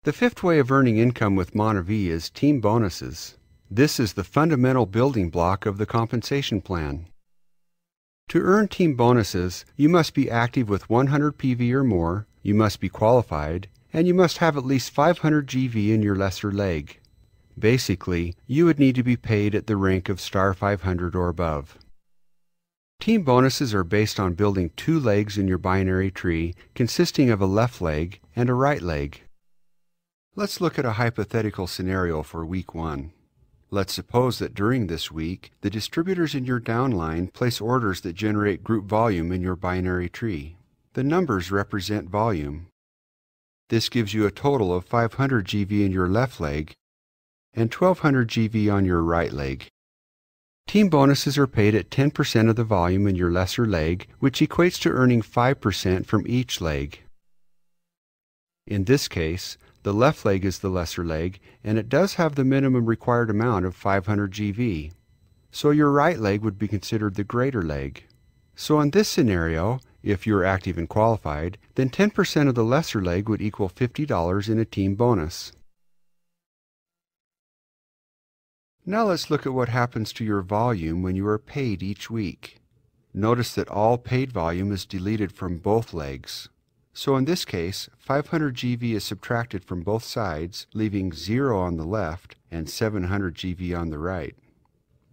The fifth way of earning income with MonaVie is team bonuses. This is the fundamental building block of the compensation plan. To earn team bonuses, you must be active with 100 PV or more, you must be qualified, and you must have at least 500 GV in your lesser leg. Basically, you would need to be paid at the rank of star 500 or above. Team bonuses are based on building two legs in your binary tree consisting of a left leg and a right leg. Let's look at a hypothetical scenario for week 1. Let's suppose that during this week, the distributors in your downline place orders that generate group volume in your binary tree. The numbers represent volume. This gives you a total of 500 GV in your left leg and 1200 GV on your right leg. Team bonuses are paid at 10% of the volume in your lesser leg, which equates to earning 5% from each leg. In this case, the left leg is the lesser leg, and it does have the minimum required amount of 500 GV. So your right leg would be considered the greater leg. So in this scenario, if you're active and qualified, then 10% of the lesser leg would equal $50 in a team bonus. Now let's look at what happens to your volume when you are paid each week. Notice that all paid volume is deleted from both legs. So in this case, 500 GV is subtracted from both sides, leaving 0 on the left and 700 GV on the right.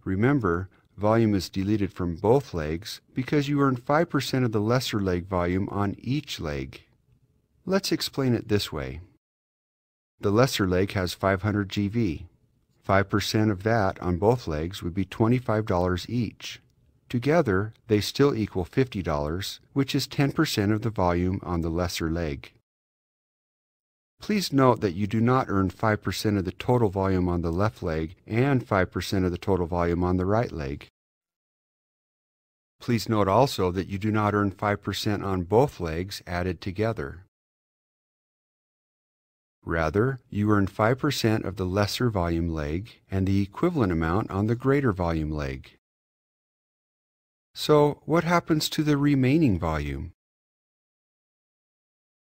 Remember, volume is deleted from both legs because you earn 5% of the lesser leg volume on each leg. Let's explain it this way. The lesser leg has 500 GV. 5% of that on both legs would be $25 each. Together, they still equal $50, which is 10% of the volume on the lesser leg. Please note that you do not earn 5% of the total volume on the left leg and 5% of the total volume on the right leg. Please note also that you do not earn 5% on both legs added together. Rather, you earn 5% of the lesser volume leg and the equivalent amount on the greater volume leg. So, what happens to the remaining volume?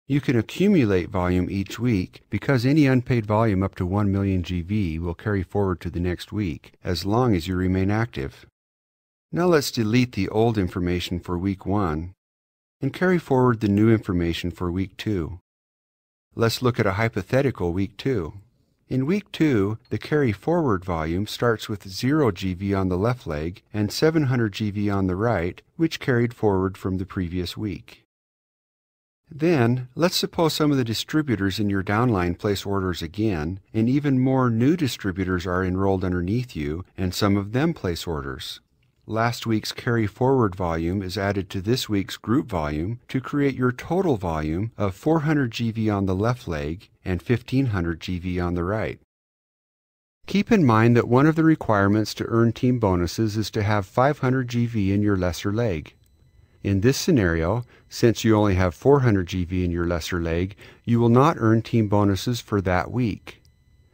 You can accumulate volume each week because any unpaid volume up to 1 million GV will carry forward to the next week, as long as you remain active. Now let's delete the old information for week 1 and carry forward the new information for week 2. Let's look at a hypothetical week 2. In week 2, the carry forward volume starts with 0 GV on the left leg and 700 GV on the right, which carried forward from the previous week. Then, let's suppose some of the distributors in your downline place orders again, and even more new distributors are enrolled underneath you, and some of them place orders. Last week's carry forward volume is added to this week's group volume to create your total volume of 400 GV on the left leg and 1500 GV on the right. Keep in mind that one of the requirements to earn team bonuses is to have 500 GV in your lesser leg. In this scenario, since you only have 400 GV in your lesser leg, you will not earn team bonuses for that week.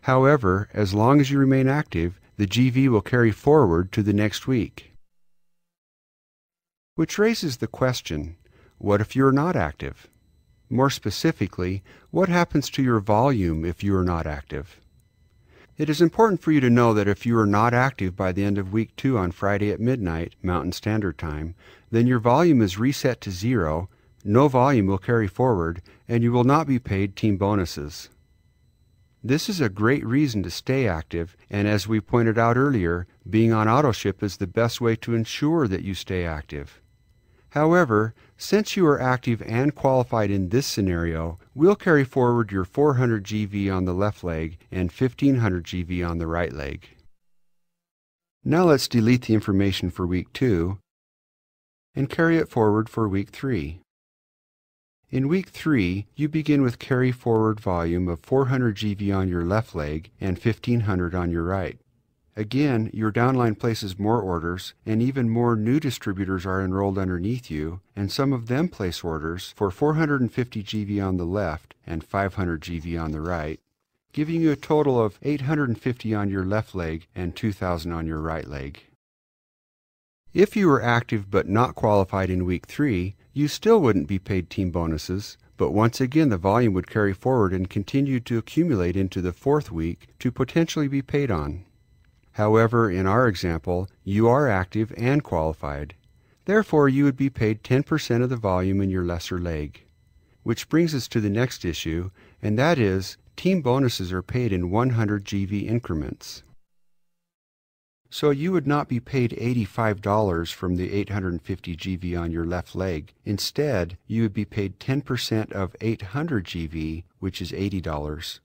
However, as long as you remain active, the GV will carry forward to the next week. Which raises the question, what if you're not active? More specifically, what happens to your volume if you are not active? It is important for you to know that if you are not active by the end of week 2 on Friday at midnight, Mountain Standard Time, then your volume is reset to 0, no volume will carry forward, and you will not be paid team bonuses. This is a great reason to stay active, and as we pointed out earlier, being on autoship is the best way to ensure that you stay active. However, since you are active and qualified in this scenario, we'll carry forward your 400 GV on the left leg and 1500 GV on the right leg. Now let's delete the information for week 2 and carry it forward for week 3. In week 3, you begin with carry forward volume of 400 GV on your left leg and 1500 on your right. Again, your downline places more orders, and even more new distributors are enrolled underneath you, and some of them place orders for 450 GV on the left and 500 GV on the right, giving you a total of 850 on your left leg and 2,000 on your right leg. If you were active but not qualified in week 3, you still wouldn't be paid team bonuses, but once again the volume would carry forward and continue to accumulate into the fourth week to potentially be paid on. However, in our example, you are active and qualified. Therefore, you would be paid 10% of the volume in your lesser leg. Which brings us to the next issue, and that is, team bonuses are paid in 100 GV increments. So you would not be paid $85 from the 850 GV on your left leg. Instead, you would be paid 10% of 800 GV, which is $80.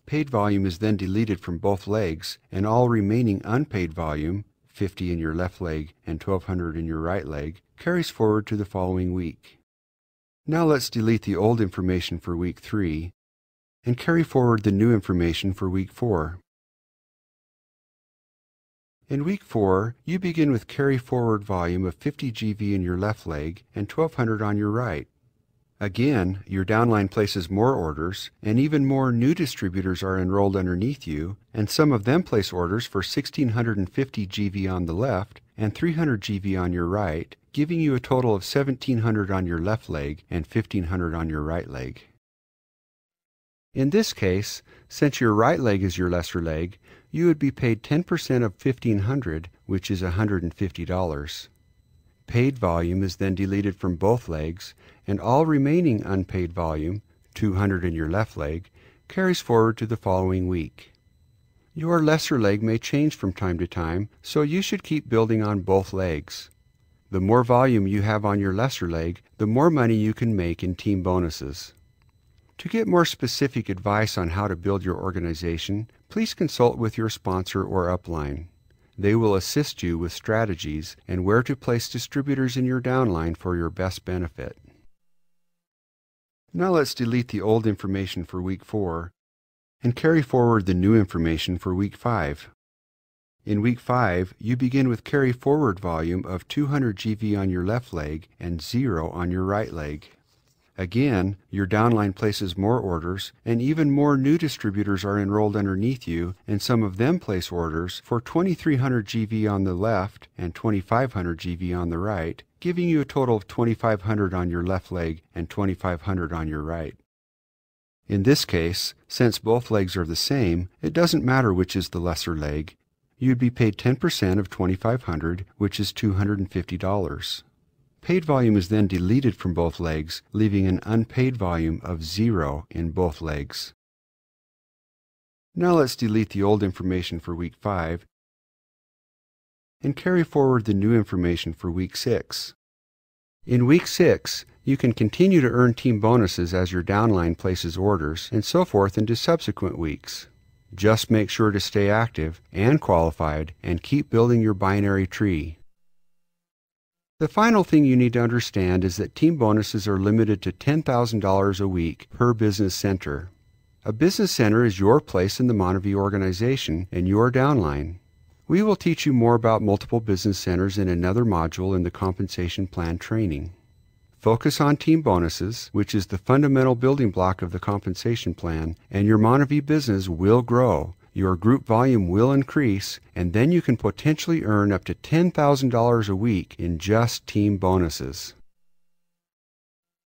Paid volume is then deleted from both legs, and all remaining unpaid volume, 50 in your left leg and 1200 in your right leg, carries forward to the following week. Now let's delete the old information for week 3 and carry forward the new information for week 4. In week 4, you begin with carry forward volume of 50 GV in your left leg and 1200 on your right. Again, your downline places more orders, and even more new distributors are enrolled underneath you, and some of them place orders for 1650 GV on the left and 300 GV on your right, giving you a total of 1700 on your left leg and 1500 on your right leg. In this case, since your right leg is your lesser leg, you would be paid 10% of 1500, which is $150. Paid volume is then deleted from both legs, and all remaining unpaid volume, 200 in your left leg, carries forward to the following week. Your lesser leg may change from time to time, so you should keep building on both legs. The more volume you have on your lesser leg, the more money you can make in team bonuses. To get more specific advice on how to build your organization, please consult with your sponsor or upline. They will assist you with strategies and where to place distributors in your downline for your best benefit. Now let's delete the old information for week 4 and carry forward the new information for week 5. In week 5, you begin with carry forward volume of 200 GV on your left leg and 0 on your right leg. Again, your downline places more orders, and even more new distributors are enrolled underneath you, and some of them place orders for 2300 GV on the left and 2500 GV on the right, giving you a total of 2500 on your left leg and 2500 on your right. In this case, since both legs are the same, it doesn't matter which is the lesser leg. You'd be paid 10% of 2500, which is $250. Paid volume is then deleted from both legs, leaving an unpaid volume of 0 in both legs. Now let's delete the old information for week 5 and carry forward the new information for week 6. In week 6, you can continue to earn team bonuses as your downline places orders, and so forth into subsequent weeks. Just make sure to stay active and qualified and keep building your binary tree. The final thing you need to understand is that team bonuses are limited to $10,000 a week per business center. A business center is your place in the MonaVie organization and your downline. We will teach you more about multiple business centers in another module in the compensation plan training. Focus on team bonuses, which is the fundamental building block of the compensation plan, and your MonaVie business will grow. Your group volume will increase, and then you can potentially earn up to $10,000 a week in just team bonuses.